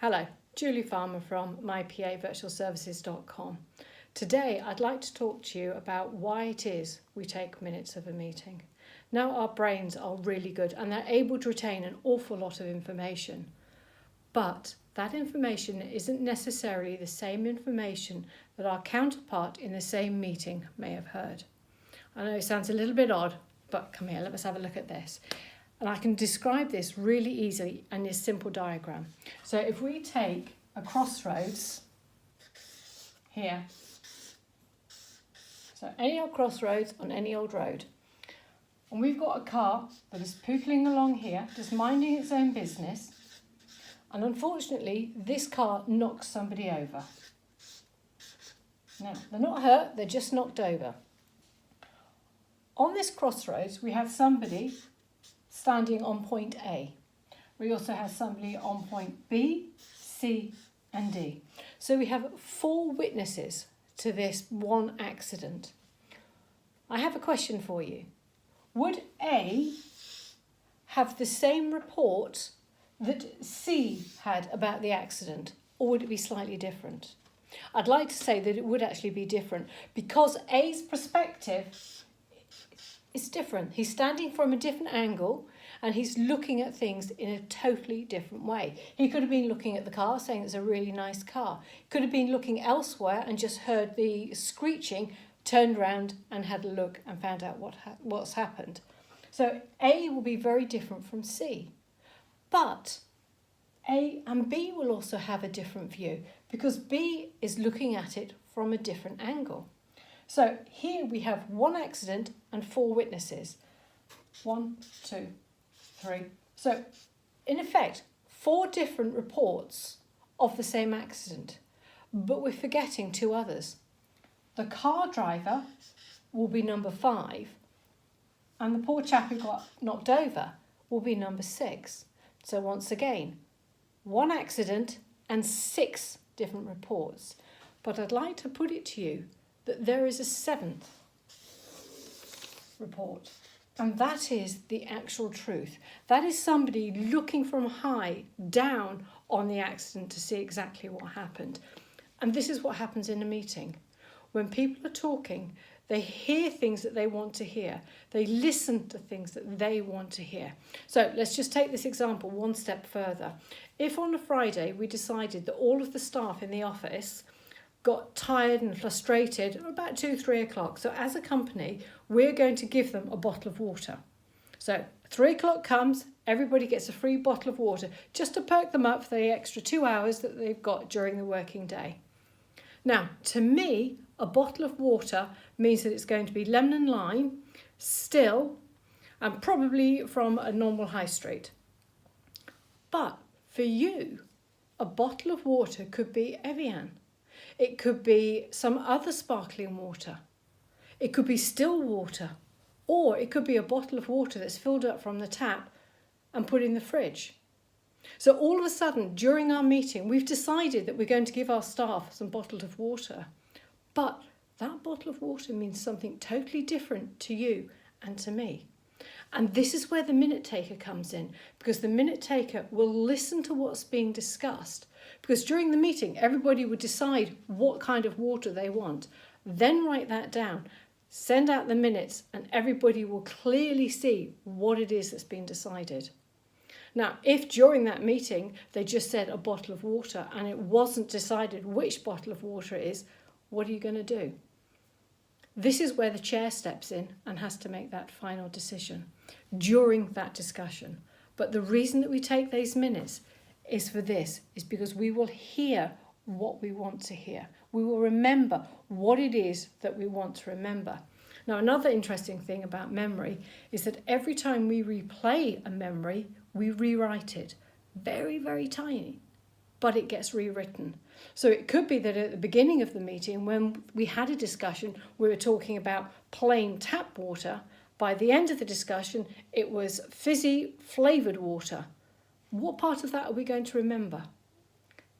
Hello, Julie Farmer from myPA virtualservices.com. Today I'd like to talk to you about why it is we take minutes of a meeting. Now our brains are really good and they're able to retain an awful lot of information, but that information isn't necessarily the same information that our counterpart in the same meeting may have heard. I know it sounds a little bit odd, but come here, let's have a look at this. And I can describe this really easily in this simple diagram. So if we take a crossroads here, so any old crossroads on any old road, and we've got a car that is pootling along here, just minding its own business, and unfortunately this car knocks somebody over. Now, they're not hurt, they're just knocked over. On this crossroads we have somebody standing on point A. We also have somebody on point B, C and D. So we have 4 witnesses to this one accident. I have a question for you. Would A have the same report that C had about the accident, or would it be slightly different? I'd like to say that it would actually be different because A's perspective is different. He's standing from a different angle and he's looking at things in a totally different way. He could have been looking at the car saying it's a really nice car. Could have been looking elsewhere and just heard the screeching, turned around and had a look and found out what's happened. So A will be very different from C. But A and B will also have a different view because B is looking at it from a different angle. So here we have 1 accident and 4 witnesses. 1, 2, 3. So in effect, 4 different reports of the same accident, but we're forgetting 2 others. The car driver will be number 5 and the poor chap who got knocked over will be number 6. So once again, 1 accident and 6 different reports. But I'd like to put it to you that there is a 7th report, and that is the actual truth. That is somebody looking from high down on the accident to see exactly what happened. And this is what happens in a meeting. When people are talking, they hear things that they want to hear. They listen to things that they want to hear. So let's just take this example one step further. If on a Friday we decided that all of the staff in the office got tired and frustrated about 2-3 o'clock. So as a company, we're going to give them a bottle of water. So 3 o'clock comes, everybody gets a free bottle of water just to perk them up for the extra 2 hours that they've got during the working day. Now, to me, a bottle of water means that it's going to be lemon and lime, still, and probably from a normal high street. But for you, a bottle of water could be Evian. It could be some other sparkling water. It could be still water. Or it could be a bottle of water that's filled up from the tap and put in the fridge. So all of a sudden, during our meeting, we've decided that we're going to give our staff some bottled of water. But that bottle of water means something totally different to you and to me. And this is where the minute taker comes in, because the minute taker will listen to what's being discussed. Because during the meeting, everybody would decide what kind of water they want, then write that down, send out the minutes, and everybody will clearly see what it is that's been decided. Now, if during that meeting they just said a bottle of water and it wasn't decided which bottle of water it is, what are you going to do? This is where the chair steps in and has to make that final decision during that discussion. But the reason that we take these minutes is because we will hear what we want to hear. We will remember what it is that we want to remember. Now, another interesting thing about memory is that every time we replay a memory, we rewrite it. Very, very tiny, but it gets rewritten. So it could be that at the beginning of the meeting, when we had a discussion, we were talking about plain tap water. By the end of the discussion, it was fizzy flavoured water. What part of that are we going to remember?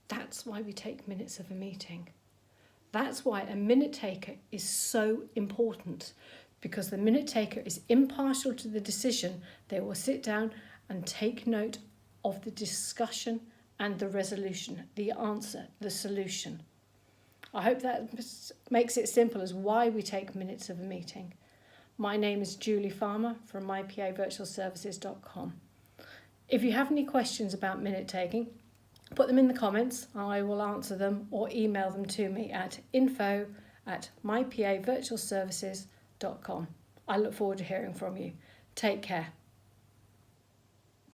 That's why we take minutes of a meeting. That's why a minute taker is so important, because the minute taker is impartial to the decision. They will sit down and take note of the discussion and the resolution, the answer, the solution. I hope that makes it simple as why we take minutes of a meeting. My name is Julie Farmer from mypavirtualservices.com. If you have any questions about minute taking, put them in the comments. I will answer them, or email them to me at info@mypavirtualservices.com. I look forward to hearing from you. Take care.